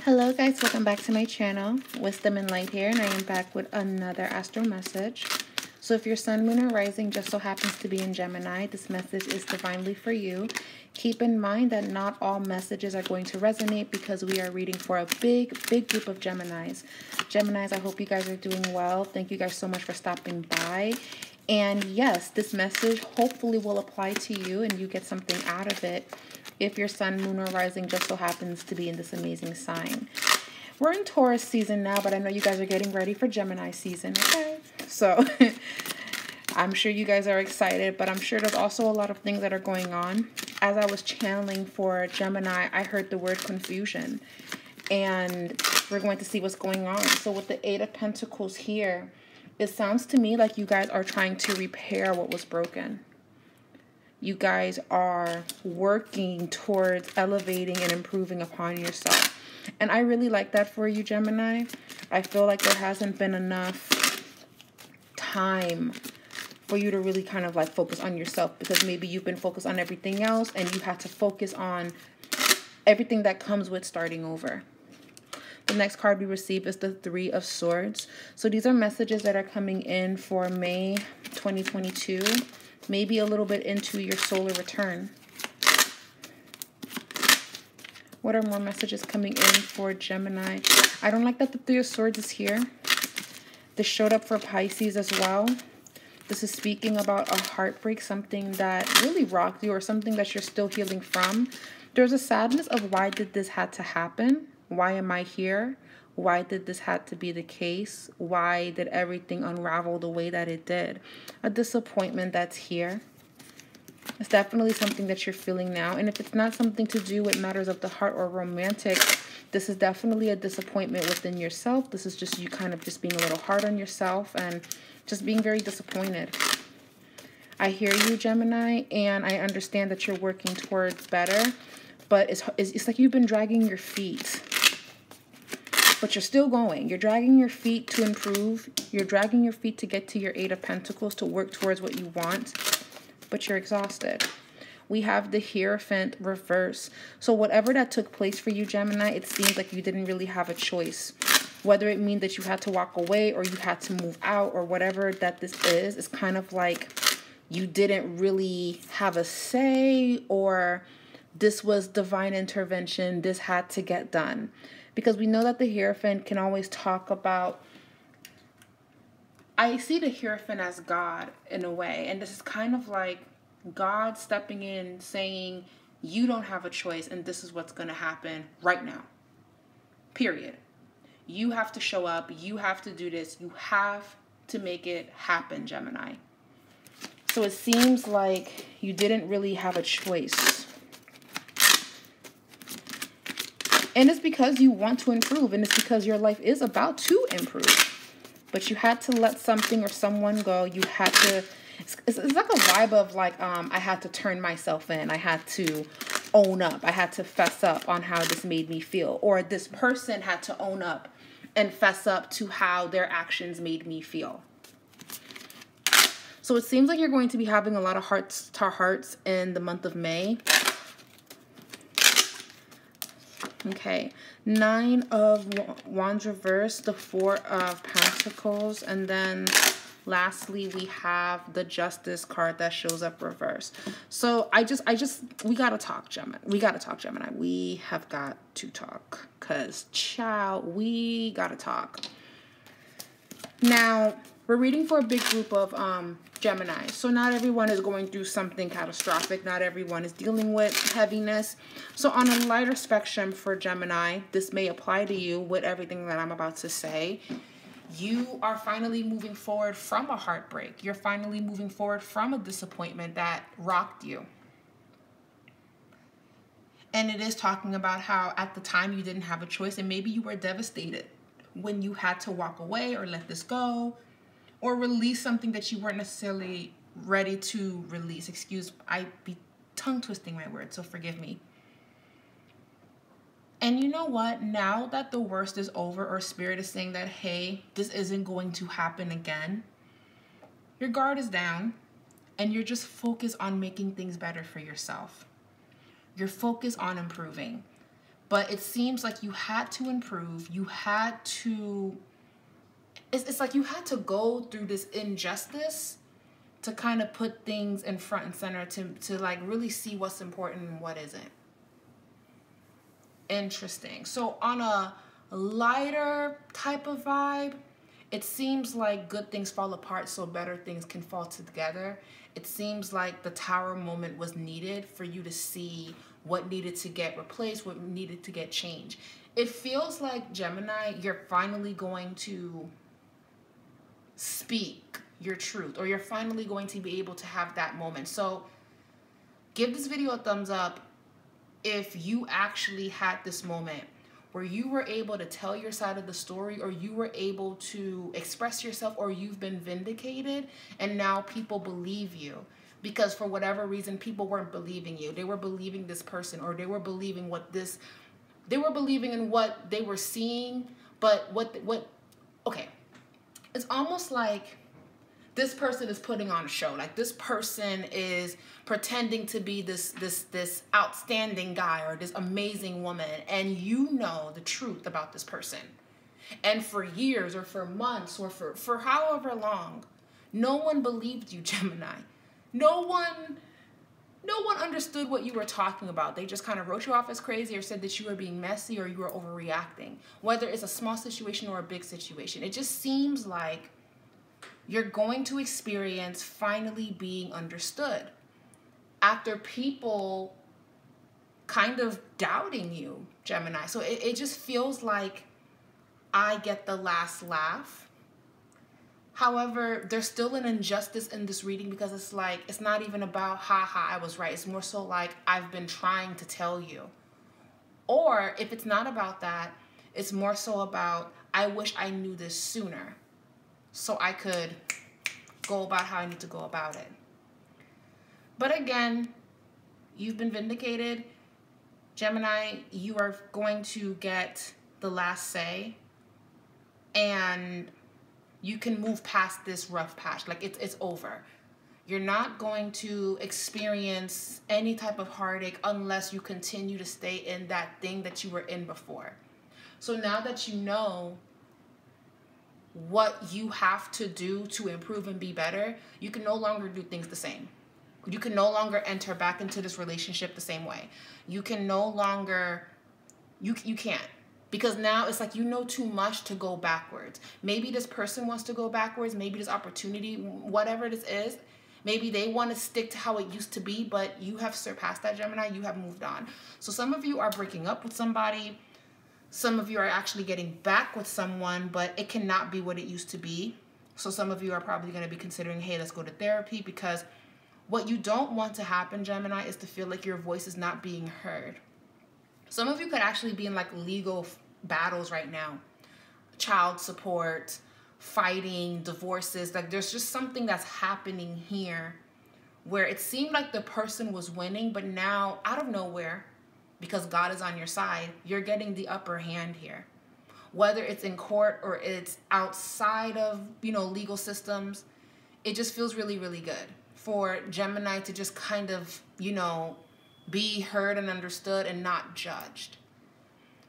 Hello guys, welcome back to my channel. Wisdom and Light here, and I am back with another astro message. So if your sun, moon, or rising just so happens to be in Gemini, this message is divinely for you. Keep in mind that not all messages are going to resonate because we are reading for a big group of Geminis. Geminis, I hope you guys are doing well. Thank you guys so much for stopping by. And yes, this message hopefully will apply to you and you get something out of it if your sun, moon, or rising just so happens to be in this amazing sign. We're in Taurus season now, but I know you guys are getting ready for Gemini season, okay? So I'm sure you guys are excited, but I'm sure there's also a lot of things that are going on. As I was channeling for Gemini, I heard the word confusion, and we're going to see what's going on. So with the Eight of Pentacles here, it sounds to me like you guys are trying to repair what was broken. You guys are working towards elevating and improving upon yourself. And I really like that for you, Gemini. I feel like there hasn't been enough time for you to really kind of like focus on yourself, because maybe you've been focused on everything else and you had to focus on everything that comes with starting over. The next card we receive is the Three of Swords. So these are messages that are coming in for May 2022. Maybe a little bit into your solar return. What are more messages coming in for Gemini? I don't like that the Three of Swords is here. This showed up for Pisces as well. This is speaking about a heartbreak, something that really rocked you or something that you're still healing from. There's a sadness of why did this have to happen? Why am I here? Why did this have to be the case? Why did everything unravel the way that it did? A disappointment that's here. It's definitely something that you're feeling now. And if it's not something to do with matters of the heart or romantic, this is definitely a disappointment within yourself. This is just you kind of just being a little hard on yourself and just being very disappointed. I hear you, Gemini, and I understand that you're working towards better, but it's like you've been dragging your feet. But you're still going. You're dragging your feet to improve. You're dragging your feet to get to your Eight of Pentacles, to work towards what you want. But you're exhausted. We have the Hierophant Reverse. So whatever that took place for you, Gemini, it seems like you didn't really have a choice. Whether it means that you had to walk away or you had to move out or whatever that this is, it's kind of like you didn't really have a say, or this was divine intervention. This had to get done. Because we know that the Hierophant can always talk about, I see the Hierophant as God in a way. And this is kind of like God stepping in saying, you don't have a choice and this is what's going to happen right now. Period. You have to show up. You have to do this. You have to make it happen, Gemini. So it seems like you didn't really have a choice. And it's because you want to improve, and it's because your life is about to improve. But you had to let something or someone go. You had to, it's like a vibe of like, I had to turn myself in. I had to own up. I had to fess up on how this made me feel. Or this person had to own up and fess up to how their actions made me feel. So it seems like you're going to be having a lot of hearts to hearts in the month of May. Okay, Nine of Wands reverse, the Four of Pentacles, and then lastly we have the Justice card that shows up reverse. So we gotta talk, Gemini. We gotta talk, Gemini. We have got to talk, cause we gotta talk. Now we're reading for a big group of Gemini. So not everyone is going through something catastrophic. Not everyone is dealing with heaviness. So on a lighter spectrum for Gemini, this may apply to you with everything that I'm about to say. You are finally moving forward from a heartbreak. You're finally moving forward from a disappointment that rocked you. And it is talking about how at the time you didn't have a choice, and maybe you were devastated when you had to walk away or let this go, or release something that you weren't necessarily ready to release. I be tongue twisting my words, so forgive me. And you know what? Now that the worst is over, or Spirit is saying that, hey, this isn't going to happen again, your guard is down and you're just focused on making things better for yourself. You're focused on improving. But it seems like you had to improve. You had to, it's like you had to go through this injustice to kind of put things in front and center to like really see what's important and what isn't. Interesting. So on a lighter type of vibe, it seems like good things fall apart so better things can fall together. It seems like the tower moment was needed for you to see what needed to get replaced, what needed to get changed. It feels like, Gemini, you're finally going to speak your truth, or you're finally going to be able to have that moment. So give this video a thumbs up if you actually had this moment where you were able to tell your side of the story, or you were able to express yourself, or you've been vindicated and now people believe you. Because for whatever reason, people weren't believing you. They were believing this person, or they were believing they were believing in what they were seeing, but okay. It's almost like this person is putting on a show. Like this person is pretending to be this outstanding guy or this amazing woman, and you know the truth about this person. And for years or for months or for however long, no one believed you, Gemini. No one understood what you were talking about. They just kind of wrote you off as crazy, or said that you were being messy, or you were overreacting. Whether it's a small situation or a big situation, it just seems like you're going to experience finally being understood after people kind of doubting you, Gemini. So it just feels like I get the last laugh. However, there's still an injustice in this reading, because it's like, it's not even about, haha, I was right. It's more so like, I've been trying to tell you. Or if it's not about that, it's more so about, I wish I knew this sooner, so I could go about how I need to go about it. But again, you've been vindicated. Gemini, you are going to get the last say, and you can move past this rough patch. Like it's over. You're not going to experience any type of heartache unless you continue to stay in that thing that you were in before. So now that you know what you have to do to improve and be better, you can no longer do things the same. You can no longer enter back into this relationship the same way. You can no longer, you can't. Because now it's like you know too much to go backwards. Maybe this person wants to go backwards. Maybe this opportunity, whatever this is, maybe they want to stick to how it used to be, but you have surpassed that, Gemini. You have moved on. So some of you are breaking up with somebody. Some of you are actually getting back with someone, but it cannot be what it used to be. So some of you are probably going to be considering, hey, let's go to therapy, because what you don't want to happen, Gemini, is to feel like your voice is not being heard. Some of you could actually be in like legal battles right now. Child support, fighting, divorces. Like there's just something that's happening here where it seemed like the person was winning, but now out of nowhere, because God is on your side, you're getting the upper hand here. Whether it's in court or it's outside of, legal systems, it just feels really, really good for Gemini to just kind of, be heard and understood and not judged.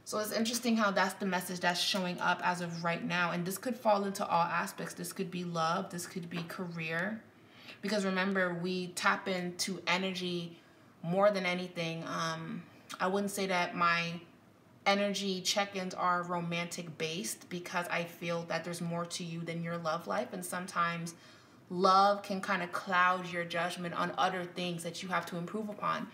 So it's interesting how that's the message that's showing up as of right now. And this could fall into all aspects. This could be love. This could be career. Because remember, we tap into energy more than anything. I wouldn't say that my energy check-ins are romantic based, because I feel that there's more to you than your love life. And sometimes love can kind of cloud your judgment on other things that you have to improve upon.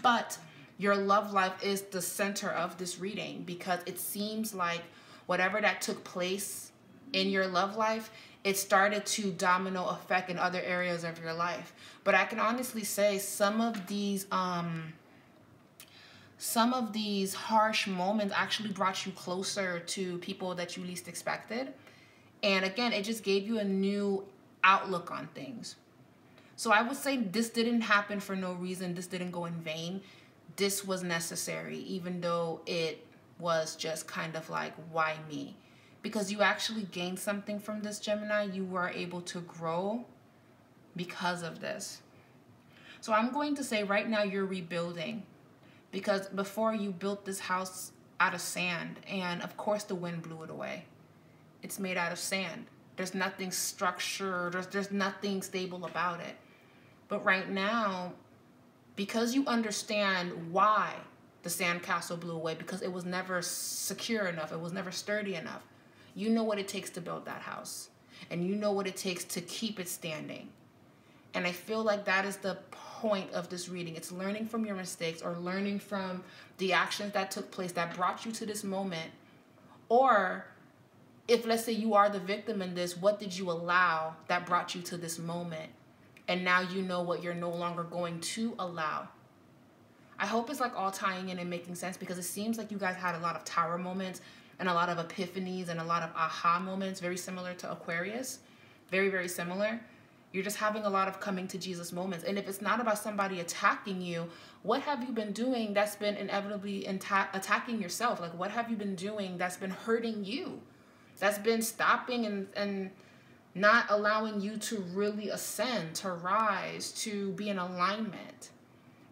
But your love life is the center of this reading, because it seems like whatever that took place in your love life, it started to domino effect in other areas of your life. But I can honestly say some of these harsh moments actually brought you closer to people that you least expected. And again, it just gave you a new outlook on things. So I would say this didn't happen for no reason. This didn't go in vain. This was necessary, even though it was just kind of like, why me? Because you actually gained something from this, Gemini. You were able to grow because of this. So I'm going to say right now you're rebuilding, because before you built this house out of sand, and of course the wind blew it away. It's made out of sand. There's nothing structured, there's nothing stable about it. But right now, because you understand why the sandcastle blew away, because it was never secure enough, it was never sturdy enough, you know what it takes to build that house, and you know what it takes to keep it standing. And I feel like that is the point of this reading. It's learning from your mistakes, or learning from the actions that took place that brought you to this moment. Or if, let's say, you are the victim in this, what did you allow that brought you to this moment? And now you know what you're no longer going to allow. I hope it's like all tying in and making sense, because it seems like you guys had a lot of tower moments and a lot of epiphanies and a lot of aha moments, very similar to Aquarius. Very, very similar. You're just having a lot of coming to Jesus moments. And if it's not about somebody attacking you, what have you been doing that's been inevitably attacking yourself? Like, what have you been doing that's been hurting you? That's been stopping and not allowing you to really ascend, to rise, to be in alignment.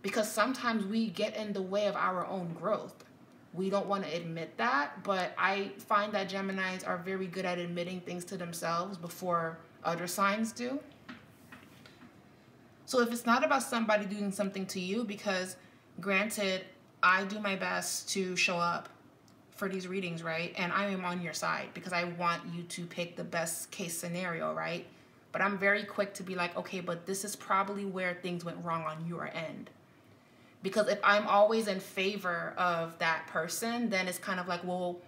Because sometimes we get in the way of our own growth. We don't want to admit that, but I find that Geminis are very good at admitting things to themselves before other signs do. So if it's not about somebody doing something to you, because granted, I do my best to show up for these readings, right? And I am on your side because I want you to pick the best case scenario, right? But I'm very quick to be like, okay, but this is probably where things went wrong on your end. Because if I'm always in favor of that person, then it's kind of like, well,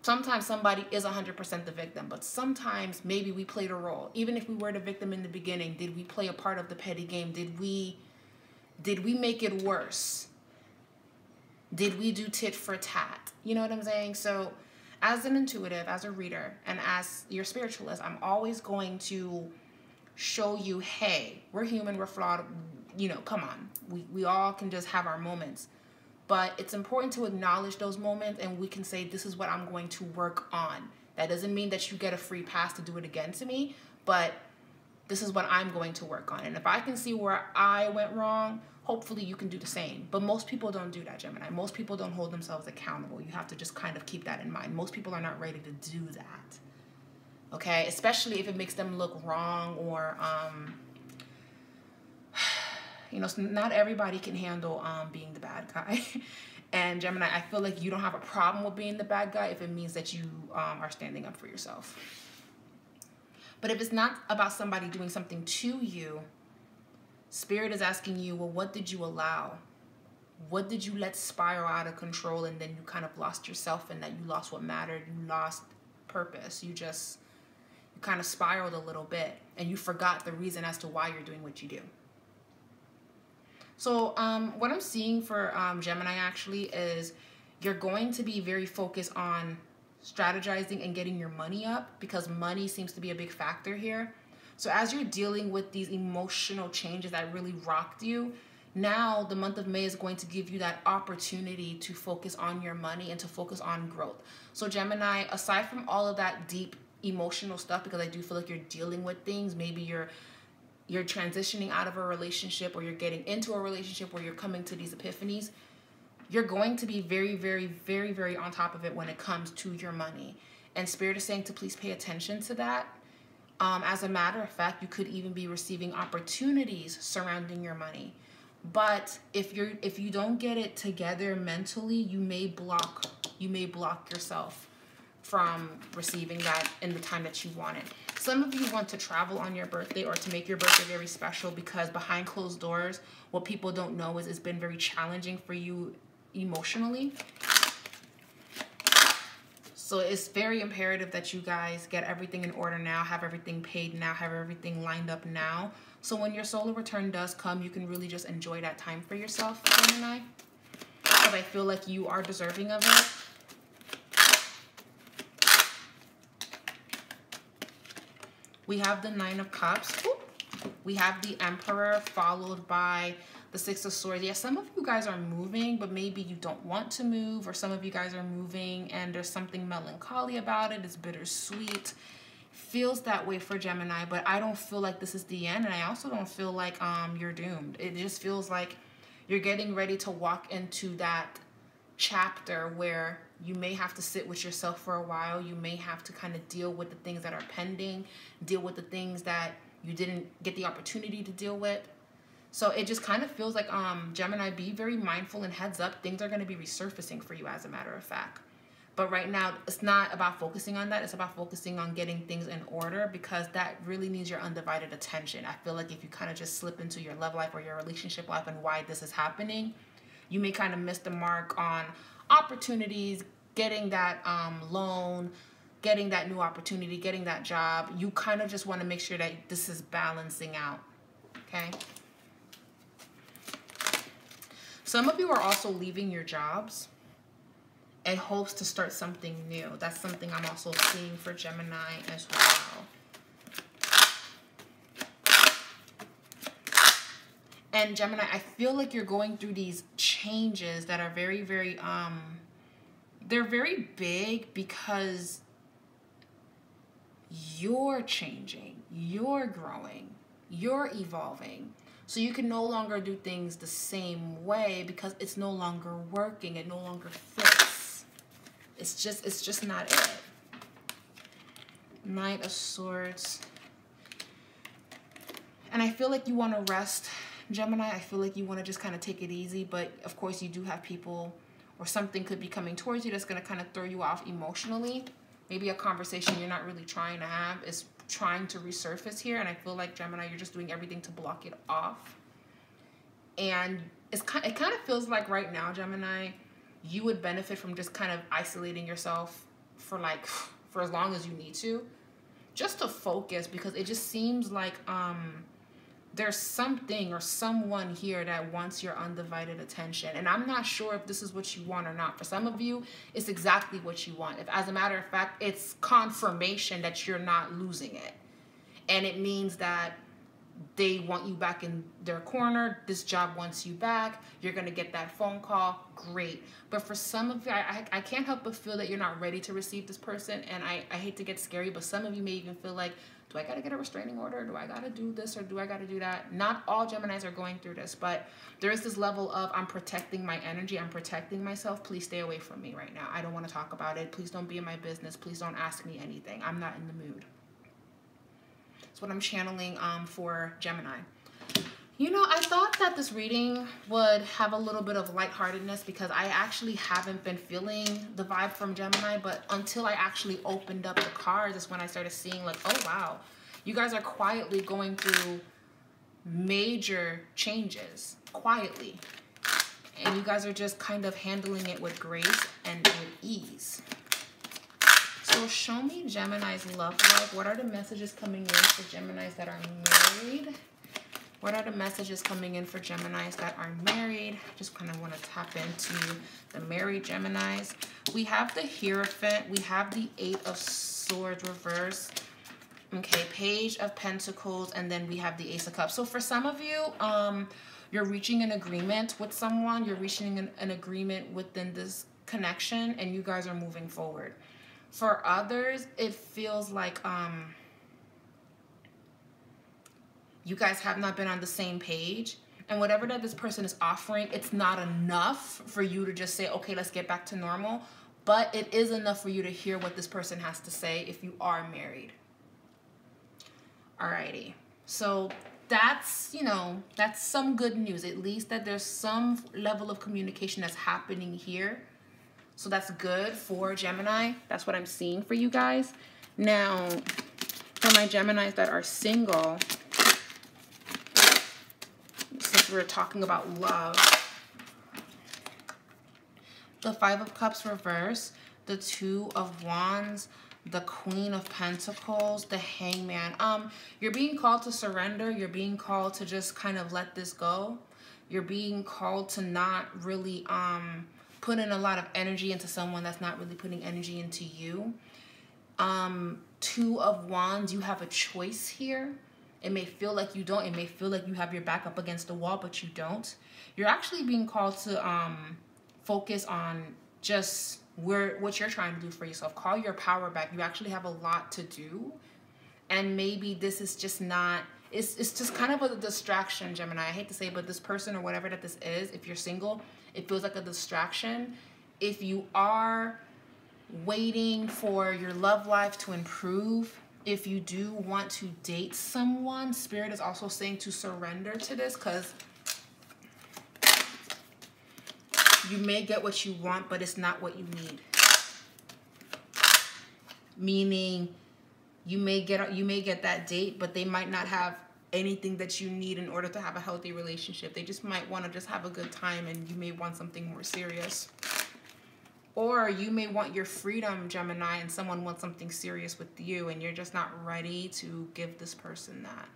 sometimes somebody is 100% the victim, but sometimes maybe we played a role. Even if we were the victim in the beginning, did we play a part of the petty game? Did we make it worse? Did we do tit for tat? You know what I'm saying? So as an intuitive, as a reader, and as your spiritualist, I'm always going to show you, hey, we're human, we're flawed, you know, come on. We all can just have our moments. But it's important to acknowledge those moments, and we can say, this is what I'm going to work on. That doesn't mean that you get a free pass to do it again to me, but this is what I'm going to work on. And if I can see where I went wrong, hopefully you can do the same. But most people don't do that, Gemini. Most people don't hold themselves accountable. You have to just kind of keep that in mind. Most people are not ready to do that. Okay? Especially if it makes them look wrong, or, you know, not everybody can handle being the bad guy. And Gemini, I feel like you don't have a problem with being the bad guy if it means that you are standing up for yourself. But if it's not about somebody doing something to you, Spirit is asking you, well, what did you allow? What did you let spiral out of control, and then you kind of lost yourself in that? You lost what mattered. You lost purpose. You kind of spiraled a little bit, and you forgot the reason as to why you're doing what you do. So what I'm seeing for Gemini actually is you're going to be very focused on strategizing and getting your money up, because money seems to be a big factor here. So as you're dealing with these emotional changes that really rocked you, now the month of May is going to give you that opportunity to focus on your money and to focus on growth. So Gemini, aside from all of that deep emotional stuff, because I do feel like you're dealing with things, maybe you're transitioning out of a relationship, or you're getting into a relationship where you're coming to these epiphanies, you're going to be very, very, very, very on top of it when it comes to your money. And Spirit is saying to please pay attention to that. As a matter of fact, you could even be receiving opportunities surrounding your money. But if you don't get it together mentally, you may block yourself from receiving that in the time that you want it. Some of you want to travel on your birthday, or to make your birthday very special, because behind closed doors, what people don't know is it's been very challenging for you emotionally. So it's very imperative that you guys get everything in order now, have everything paid now, have everything lined up now. So when your solar return does come, you can really just enjoy that time for yourself, Gemini, because I feel like you are deserving of it. We have the Nine of Cups. We have the Emperor, followed by the Six of Swords. Yeah, some of you guys are moving, but maybe you don't want to move, or some of you guys are moving and there's something melancholy about it. It's bittersweet. Feels that way for Gemini, but I don't feel like this is the end, and I also don't feel like you're doomed. It just feels like you're getting ready to walk into that chapter where you may have to sit with yourself for a while. You may have to kind of deal with the things that are pending, deal with the things that you didn't get the opportunity to deal with. So it just kind of feels like, Gemini, be very mindful and heads up. Things are going to be resurfacing for you, as a matter of fact. But right now, it's not about focusing on that. It's about focusing on getting things in order, because that really needs your undivided attention. I feel like if you kind of just slip into your love life or your relationship life and why this is happening, you may kind of miss the mark on opportunities, getting that loan, getting that new opportunity, getting that job. You kind of just want to make sure that this is balancing out, okay? Some of you are also leaving your jobs in hopes to start something new. That's something I'm also seeing for Gemini as well. And Gemini, I feel like you're going through these changes that are very, very, they're very big, because you're changing, you're growing, you're evolving. So you can no longer do things the same way, because it's no longer working. It no longer fits. It's just not it. Knight of Swords. And I feel like you want to rest, Gemini. I feel like you want to just kind of take it easy. But of course, you do have people, or something could be coming towards you that's going to kind of throw you off emotionally. Maybe a conversation you're not really trying to have is trying to resurface here. And I feel like, Gemini, you're just doing everything to block it off. And it kind of feels like right now, Gemini, you would benefit from just kind of isolating yourself for as long as you need to, just to focus, because it just seems like there's something or someone here that wants your undivided attention. And I'm not sure if this is what you want or not. For some of you, it's exactly what you want. If, as a matter of fact, it's confirmation that you're not losing it. And it means that they want you back in their corner. This job wants you back. You're going to get that phone call. Great. But for some of you, I can't help but feel that you're not ready to receive this person. And I hate to get scary, but some of you may even feel like, do I got to get a restraining order? Do I got to do this, or do I got to do that? Not all Geminis are going through this, but there is this level of, I'm protecting my energy. I'm protecting myself. Please stay away from me right now. I don't want to talk about it. Please don't be in my business. Please don't ask me anything. I'm not in the mood. That's what I'm channeling for Gemini. You know, I thought that this reading would have a little bit of lightheartedness, because I actually haven't been feeling the vibe from Gemini, but until I actually opened up the cards, that's when I started seeing like, oh wow, you guys are quietly going through major changes, quietly. And you guys are just kind of handling it with grace and with ease. So show me Gemini's love life. What are the messages coming in for Geminis that are married? What are the messages coming in for Geminis that are married? Just kind of want to tap into the married Geminis. We have the Hierophant. We have the 8 of Swords reverse. Okay, Page of Pentacles. And then we have the Ace of Cups. So for some of you, you're reaching an agreement with someone. You're reaching an agreement within this connection, and you guys are moving forward. For others, it feels like you guys have not been on the same page, and whatever that this person is offering, it's not enough for you to just say, okay, let's get back to normal, but it is enough for you to hear what this person has to say if you are married. Alrighty, so that's, you know, that's some good news, at least that there's some level of communication that's happening here. So that's good for Gemini. That's what I'm seeing for you guys. Now, for my Geminis that are single, since we're talking about love, the 5 of Cups reverse, the 2 of Wands, the Queen of Pentacles, the Hangman. You're being called to surrender. You're being called to just kind of let this go. You're being called to not really put in a lot of energy into someone that's not really putting energy into you. 2 of Wands, you have a choice here. It may feel like you don't. It may feel like you have your back up against the wall, but you don't. You're actually being called to focus on just what you're trying to do for yourself. Call your power back. You actually have a lot to do. And maybe this is just not, it's just kind of a distraction, Gemini. I hate to say it, but this person or whatever that this is, if you're single, it feels like a distraction. if you are waiting for your love life to improve, if you do want to date someone, Spirit is also saying to surrender to this, because you may get what you want, but it's not what you need. Meaning, you may get that date, but they might not have anything that you need in order to have a healthy relationship. They just might want to just have a good time, and you may want something more serious. Or you may want your freedom, Gemini, and someone wants something serious with you, and you're just not ready to give this person that.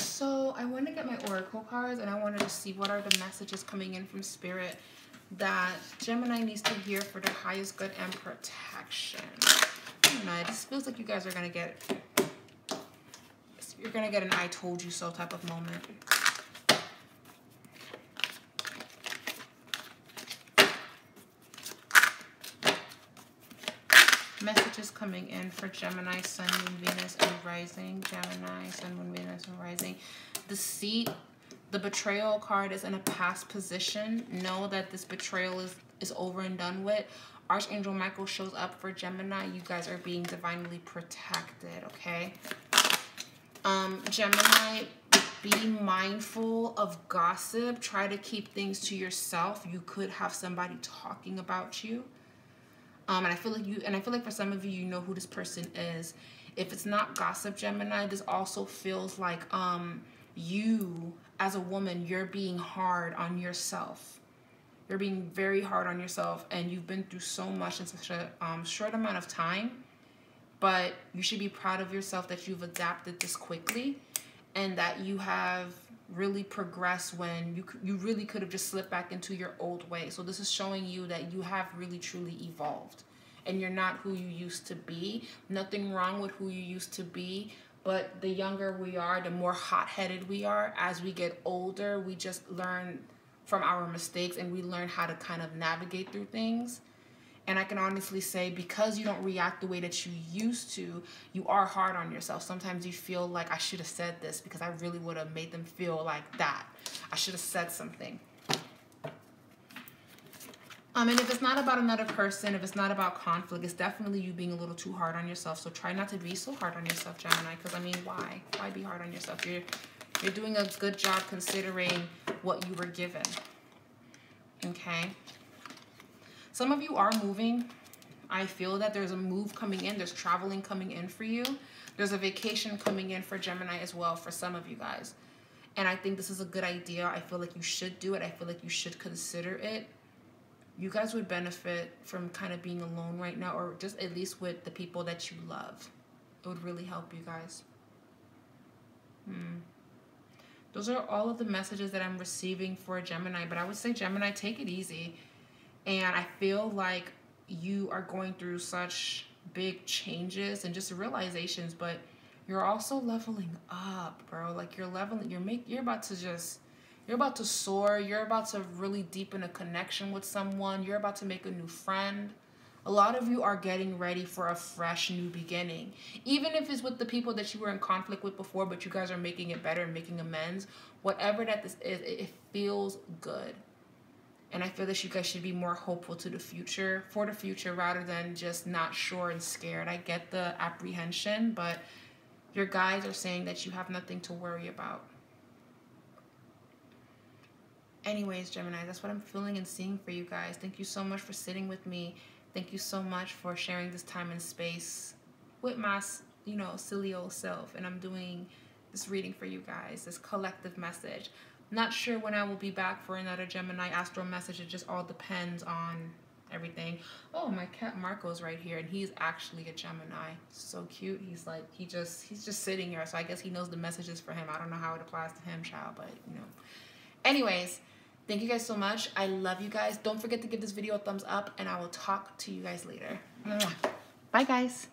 So I want to get my oracle cards, and I wanted to see what are the messages coming in from Spirit that Gemini needs to hear for their highest good and protection. I don't know, it just feels like you guys are going to get, you're going to get an I told you so type of moment. Messages coming in for Gemini, Sun, Moon, Venus, and Rising. Gemini, Sun, Moon, Venus, and Rising. The Seat, the betrayal card is in a past position. Know that this betrayal is over and done with. Archangel Michael shows up for Gemini. You guys are being divinely protected, okay? Gemini, be mindful of gossip. Try to keep things to yourself. You could have somebody talking about you. And I feel like for some of you, you know who this person is. If it's not gossip, Gemini, this also feels like you as a woman, you're being hard on yourself. You're being very hard on yourself, and you've been through so much in such a short amount of time. But you should be proud of yourself that you've adapted this quickly, and that you have really progressed when you really could have just slipped back into your old way. So this is showing you that you have really truly evolved, and you're not who you used to be. Nothing wrong with who you used to be, but the younger we are, the more hot-headed we are. As we get older, we just learn from our mistakes, and we learn how to kind of navigate through things. And I can honestly say, because you don't react the way that you used to, you are hard on yourself. Sometimes you feel like, I should have said this because I really would have made them feel like that. I should have said something. And if it's not about another person, if it's not about conflict, it's definitely you being a little too hard on yourself. So try not to be so hard on yourself, Gemini, because I mean, why? Why be hard on yourself? You're doing a good job considering what you were given. Okay? Some of you are moving. I feel that there's a move coming in. There's traveling coming in for you. There's a vacation coming in for Gemini as well for some of you guys. And I think this is a good idea. I feel like you should do it. I feel like you should consider it. You guys would benefit from kind of being alone right now, or just at least with the people that you love. It would really help you guys. Those are all of the messages that I'm receiving for Gemini. But I would say, Gemini, take it easy. And I feel like you are going through such big changes and just realizations, but you're also leveling up, bro. Like you're leveling, you're about to soar. You're about to really deepen a connection with someone. You're about to make a new friend. A lot of you are getting ready for a fresh new beginning. Even if it's with the people that you were in conflict with before, but you guys are making it better and making amends. Whatever that this is, it feels good. And I feel that you guys should be more hopeful to the future, for the future, rather than just not sure and scared. I get the apprehension, but your guides are saying that you have nothing to worry about. Anyways, Gemini, that's what I'm feeling and seeing for you guys. Thank you so much for sitting with me. Thank you so much for sharing this time and space with my, silly old self. And I'm doing this reading for you guys, this collective message. Not sure when I will be back for another Gemini astral message. It just all depends on everything. Oh, my cat Marco's right here, and he's actually a Gemini. So cute. He's just sitting here, so I guess he knows the messages for him. I don't know how it applies to him, child, but Anyways, thank you guys so much. I love you guys. Don't forget to give this video a thumbs up, and I will talk to you guys later. Bye, guys.